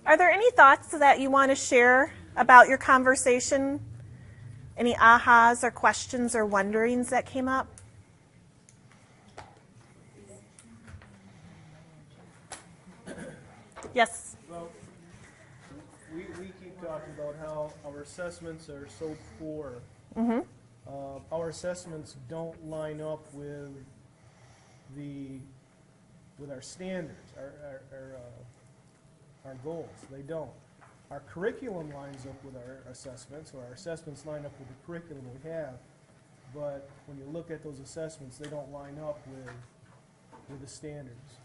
Are there any thoughts that you want to share about your conversation? Any ahas or questions or wonderings that came up? Yes? Well, we keep talking about how our assessments are so poor. Mm-hmm. Our assessments don't line up with our standards, our goals. They don't. Our curriculum lines up with our assessments, or our assessments line up with the curriculum we have. But when you look at those assessments, they don't line up with the standards.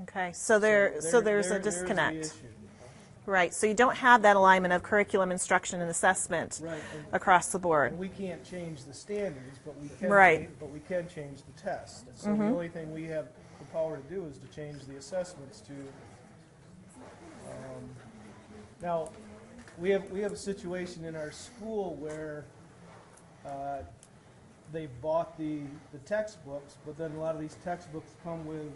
Okay, so there's a disconnect. There's the issue. Right, so you don't have that alignment of curriculum, instruction, and assessment Right. across the board. And we can't change the standards, but we can. Right. But we can change the test. So the only thing we have the power to do is to change the assessments to. Now, we have a situation in our school where they bought the textbooks, but then a lot of these textbooks come with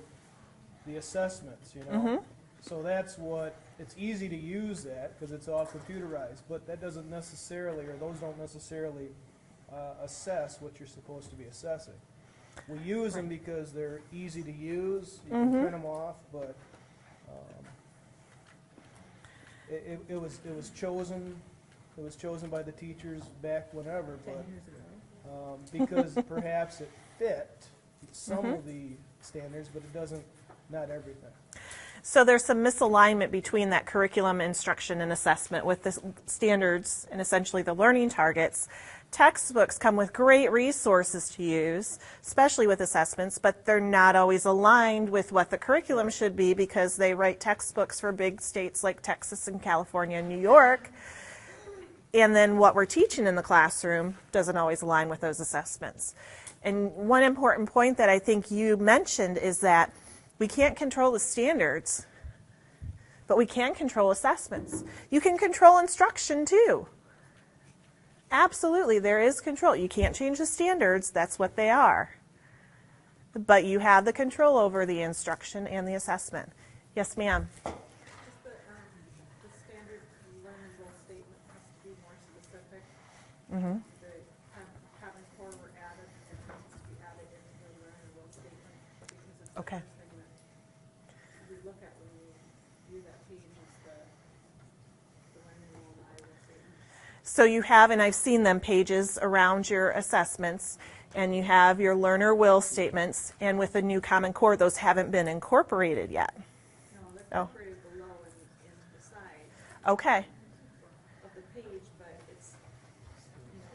the assessments, you know. So that's what, it's easy to use that because it's all computerized, but that doesn't necessarily, or those don't necessarily assess what you're supposed to be assessing. We use them because they're easy to use, you can print them off, but it was chosen by the teachers back whenever, but because perhaps it fit some of the standards, but it doesn't, not everything. So there's some misalignment between that curriculum, instruction, and assessment with the standards and essentially the learning targets. Textbooks come with great resources to use, especially with assessments, but they're not always aligned with what the curriculum should be because they write textbooks for big states like Texas and California and New York. And then what we're teaching in the classroom doesn't always align with those assessments. And one important point that I think you mentioned is that we can't control the standards, but we can control assessments. You can control instruction too. Absolutely, there is control. You can't change the standards, that's what they are. But you have the control over the instruction and the assessment. Yes, ma'am? The standard learning goal statement has to be more specific. The Common Core were added, it needs to be added into the learning goal statement because it's the Okay. first thing that we look at when we view that page is the learning goal and Iowa statement. So you have, and I've seen them, pages around your assessments, and you have your learner will statements, and with the new Common Core, those haven't been incorporated yet. No, they're incorporated below in the side Okay. of the page, but it's,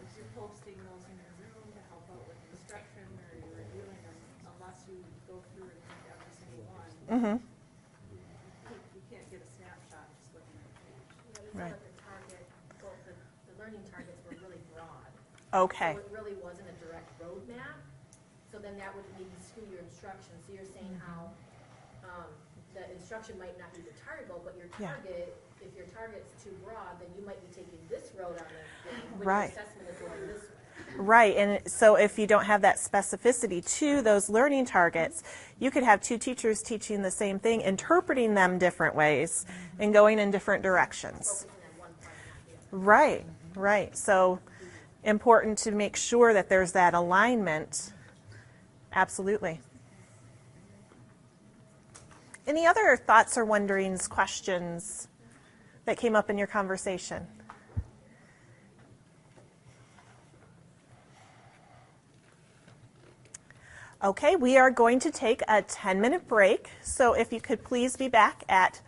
if you're posting those in your room to help out with instruction or you're reviewing them, unless you go through and read every single one, you can't get a snapshot just looking at the page. Right. The target, both the learning targets were really broad. Okay. So it really wasn't a direct roadmap. So then that would maybe skew your instruction. So you're saying how the instruction might not be the target goal, but your target, if your target's too broad, then you might be taking this road on the thing when Right. your assessment is going this way. Right, and so if you don't have that specificity to those learning targets, you could have two teachers teaching the same thing, interpreting them different ways, and going in different directions. Focusing on one part, not the other. Right, right. So important to make sure that there's that alignment. Absolutely. Any other thoughts or wonderings, questions that came up in your conversation? Okay, we are going to take a 10-minute break. So if you could please be back at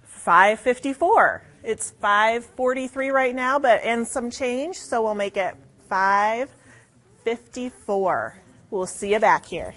5:54. It's 5:43 right now, but and some change, so we'll make it 5:54. We'll see you back here.